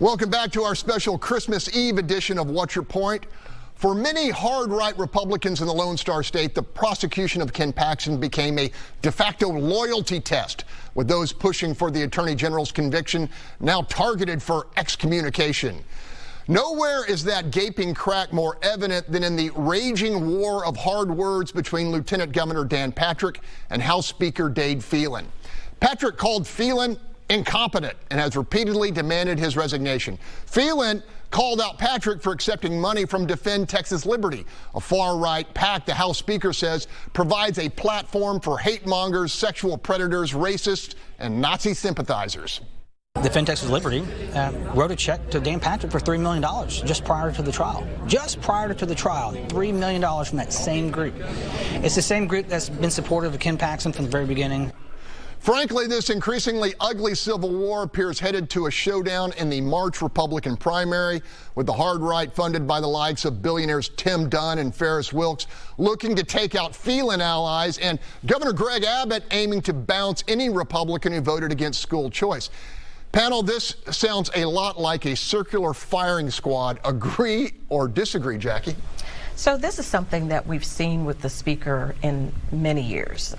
Welcome back to our special Christmas Eve edition of What's Your Point? For many hard-right Republicans in the Lone Star State, the prosecution of Ken Paxton became a de facto loyalty test, with those pushing for the Attorney General's conviction now targeted for excommunication. Nowhere is that gaping crack more evident than in the raging war of hard words between Lieutenant Governor Dan Patrick and House Speaker Dade Phelan. Patrick called Phelan incompetent and has repeatedly demanded his resignation. Phelan called out Patrick for accepting money from Defend Texas Liberty, a far-right PAC the House Speaker says provides a platform for hate mongers, sexual predators, racists, and Nazi sympathizers. Defend Texas Liberty wrote a check to Dan Patrick for $3 million just prior to the trial. Just prior to the trial, $3 million from that same group. It's the same group that's been supportive of Ken Paxton from the very beginning. Frankly, this increasingly ugly civil war appears headed to a showdown in the March Republican primary, with the hard right funded by the likes of billionaires Tim Dunn and Ferris Wilks looking to take out Phelan allies, and Governor Greg Abbott aiming to bounce any Republican who voted against school choice. Panel, this sounds a lot like a circular firing squad. Agree or disagree, Jackie? So this is something that we've seen with the Speaker in many years.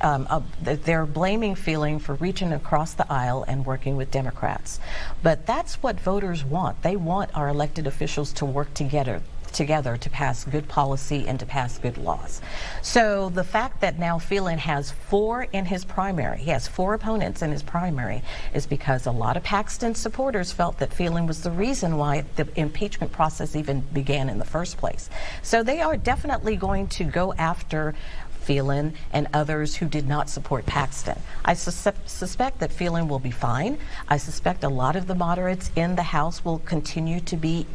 They're blaming Phelan for reaching across the aisle and working with Democrats. But that's what voters want. They want our elected officials to work together to pass good policy and to pass good laws. So the fact that now Phelan has 4 in his primary, he has 4 opponents in his primary, is because a lot of Paxton supporters felt that Phelan was the reason why the impeachment process even began in the first place. So they are definitely going to go after Phelan and others who did not support Paxton. I suspect that Phelan will be fine. I suspect a lot of the moderates in the House will continue to be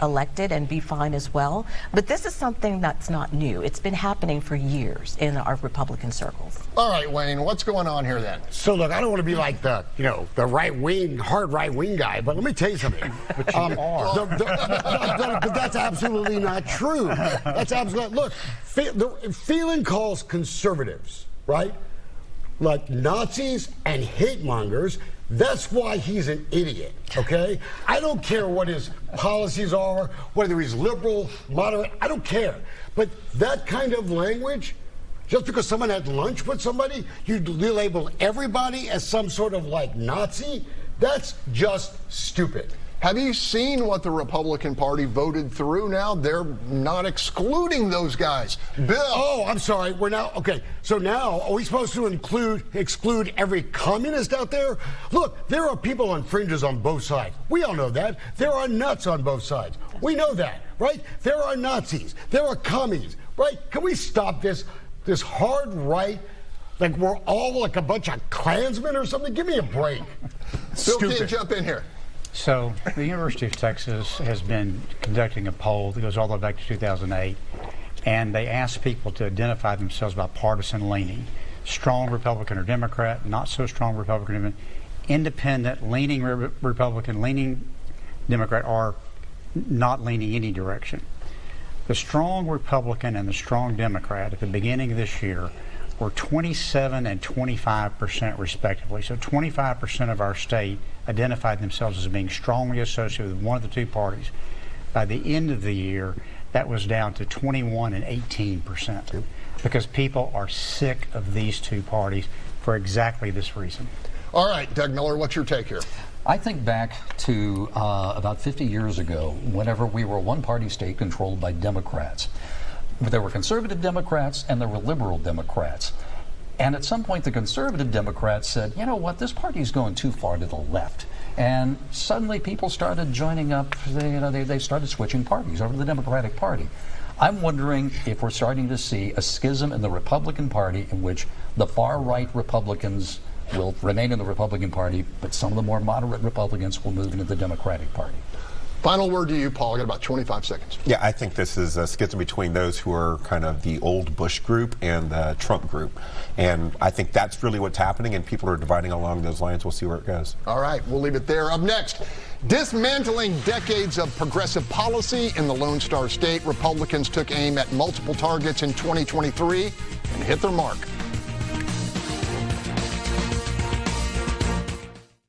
elected and be fine as well. But this is something that's not new. It's been happening for years in our Republican circles. All right, Wayne, what's going on here then? So look, I don't want to be like the right wing, hard right wing guy, but let me tell you something. But you are. But that's absolutely not true. That's absolutely, look, Phelan calls conservatives, right, like Nazis and hate mongers. That's why he's an idiot, okay? I don't care what his policies are, whether he's liberal, moderate, I don't care. But that kind of language, just because someone had lunch with somebody, you label everybody as some sort of like Nazi, that's just stupid. Have you seen what the Republican Party voted through now? They're not excluding those guys. Bill. Oh, I'm sorry. We're now, okay. So now, are we supposed to exclude every communist out there? Look, there are people on fringes on both sides. We all know that. There are nuts on both sides. We know that, right? There are Nazis. There are commies, right? Can we stop this hard right? Like we're all like a bunch of Klansmen or something? Give me a break. Bill, can you jump in here? So the University of Texas has been conducting a poll that goes all the way back to 2008, and they asked people to identify themselves by partisan leaning. Strong Republican or Democrat, not so strong Republican, independent, leaning Republican, leaning Democrat, or not leaning any direction. The strong Republican and the strong Democrat at the beginning of this year were 27% and 25% respectively. So 25% of our state identified themselves as being strongly associated with one of the two parties. By the end of the year, that was down to 21% and 18%, because people are sick of these two parties for exactly this reason. All right, Doug Miller, what's your take here? I think back to about 50 years ago, whenever we were a one-party state controlled by Democrats. There were conservative Democrats and there were liberal Democrats. And at some point, the conservative Democrats said, you know what, this party is going too far to the left. And suddenly people started joining up, they started switching parties over to the Democratic Party. I'm wondering if we're starting to see a schism in the Republican Party in which the far-right Republicans will remain in the Republican Party, but some of the more moderate Republicans will move into the Democratic Party. Final word to you, Paul. I got about 25 seconds. Yeah, I think this is a schism between those who are kind of the old Bush group and the Trump group. And I think that's really what's happening, and people are dividing along those lines. We'll see where it goes. All right, we'll leave it there. Up next, dismantling decades of progressive policy in the Lone Star State. Republicans took aim at multiple targets in 2023 and hit their mark.